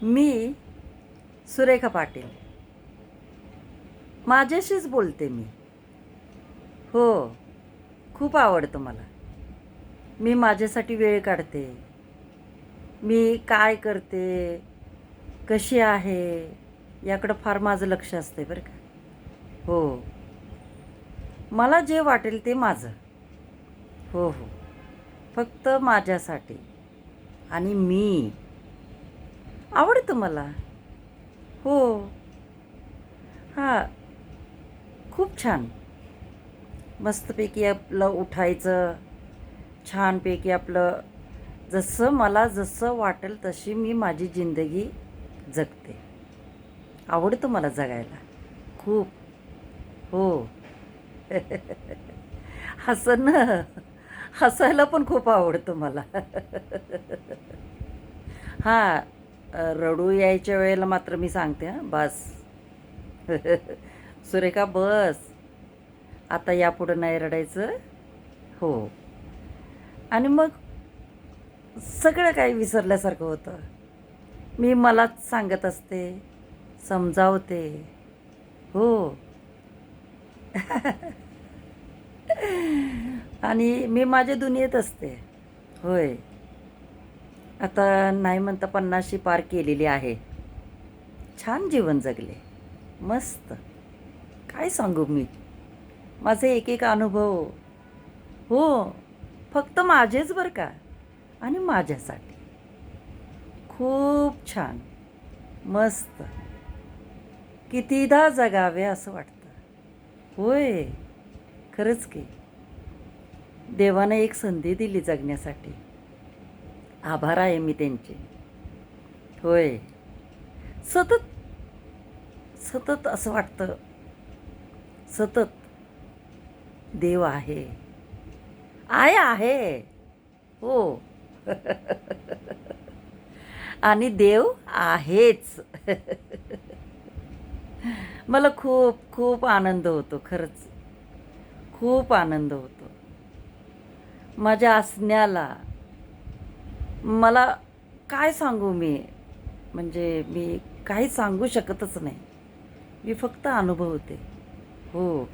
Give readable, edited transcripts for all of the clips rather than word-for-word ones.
मी सुरेखा पाटील माझ्याशीच बोलते मी. हो, खूप आवडतं मला. मी माझ्यासाठी वेळ काढते. मी काय करते, कशी आहे, याकडं फार माझं लक्ष असते बरं का. हो, मला जे वाटेल ते माझं. हो हो, फक्त माझ्यासाठी. आणि मी आवडतं मला. हो, हां, खूप छान. मस्तपैकी आपलं उठायचं, छानपैकी आपलं जसं वाटेल तशी मी माझी जिंदगी जगते. आवडतं मला जगायला खूप. हो. हसणं, हसायला पण खूप आवडतं मला. हां, रडू यायच्या वेळेला मात्र मी सांगते हां, बस. सुरेखा बस, आता यापुढं नाही रडायचं. हो. आणि मग सगळं काही विसरल्यासारखं होतं. मी मलाच सांगत असते, समजावते. हो. आणि मी माझ्या दुनियेत असते. होय. आता नाही म्हणता 50शी पार केलेली आहे. छान जीवन जगले. मस्त. काय सांगू मी? माझे एक एक अनुभव. हो. फक्त माझेच बरं का. आणि माझ्यासाठी. खूप छान. मस्त. कितीदा जगावे असं वाटतं. होय. खरंच की. देवानं एक संधी दिली जगण्यासाठी. आभार आहे मी त्यांचे. होय. सतत, सतत असं वाटतं. सतत देव आहे. आहे. हो. आणि देव आहेच. मला खूप खूप आनंद होतो खरंच. खूप आनंद होतो. माझ्या असण्याला मला काय सांगू मी? म्हणजे मी काही सांगू शकतच नाही. मी फक्त अनुभवते. हो.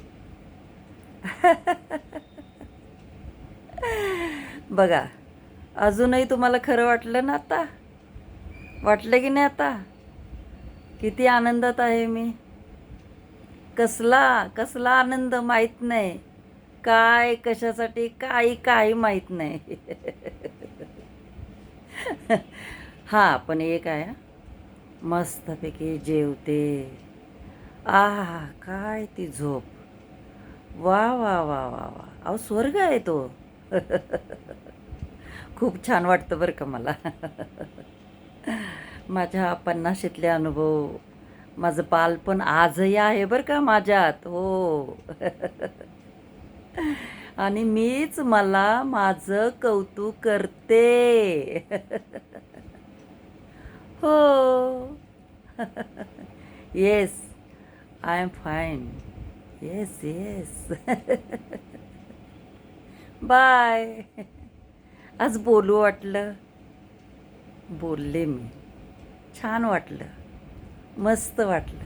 बघा, अजूनही तुम्हाला खरं वाटलं ना आता? वाटलं की नाही आता? किती आनंदात आहे मी. कसला कसला आनंद माहीत नाही. काय कशासाठी काही माहीत नाही. हां, पण एक आहे हां, मस्तपैकी जेवते. आहा! काय ती झोप. वाह, वाह, वाह, वाह, वाह! अहो स्वर्ग आहे तो. खूप छान वाटतं बरं का मला. माझ्या 50शीतले अनुभव, माझं बालपण आजही आहे बरं का माझ्यात. हो. आणि मीच मला माझं कौतुक करते. हो. Yes, I am fine. Yes, yes. Bye. आज बोलू वाटलं, बोलले मी. छान वाटलं, मस्त वाटलं.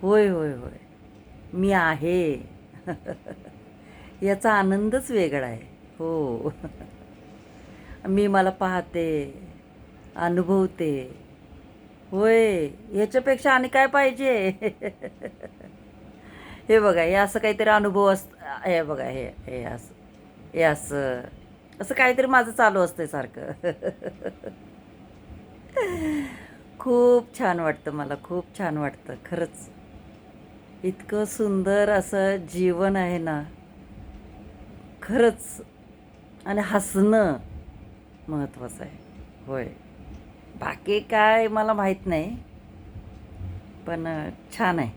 होय, होय, होय. मी आहे. याचा आनंदच वेगळा आहे. हो. मी मला पाहते, अनुभवते. होय, ह्याच्यापेक्षा आणि काय पाहिजे? हे बघा, हे असं काहीतरी अनुभव हे बघा, हे असं, हे असं, असं काहीतरी माझं चालू असतंय सारखं. खूप छान वाटतं मला, खूप छान वाटतं खरंच. इतकं सुंदर असं जीवन आहे ना, खरंच. आणि हसणं महत्त्वाचं आहे. होय. बाकी काय मला माहीत नाही, पण छान आहे.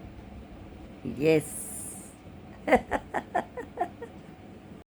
येस.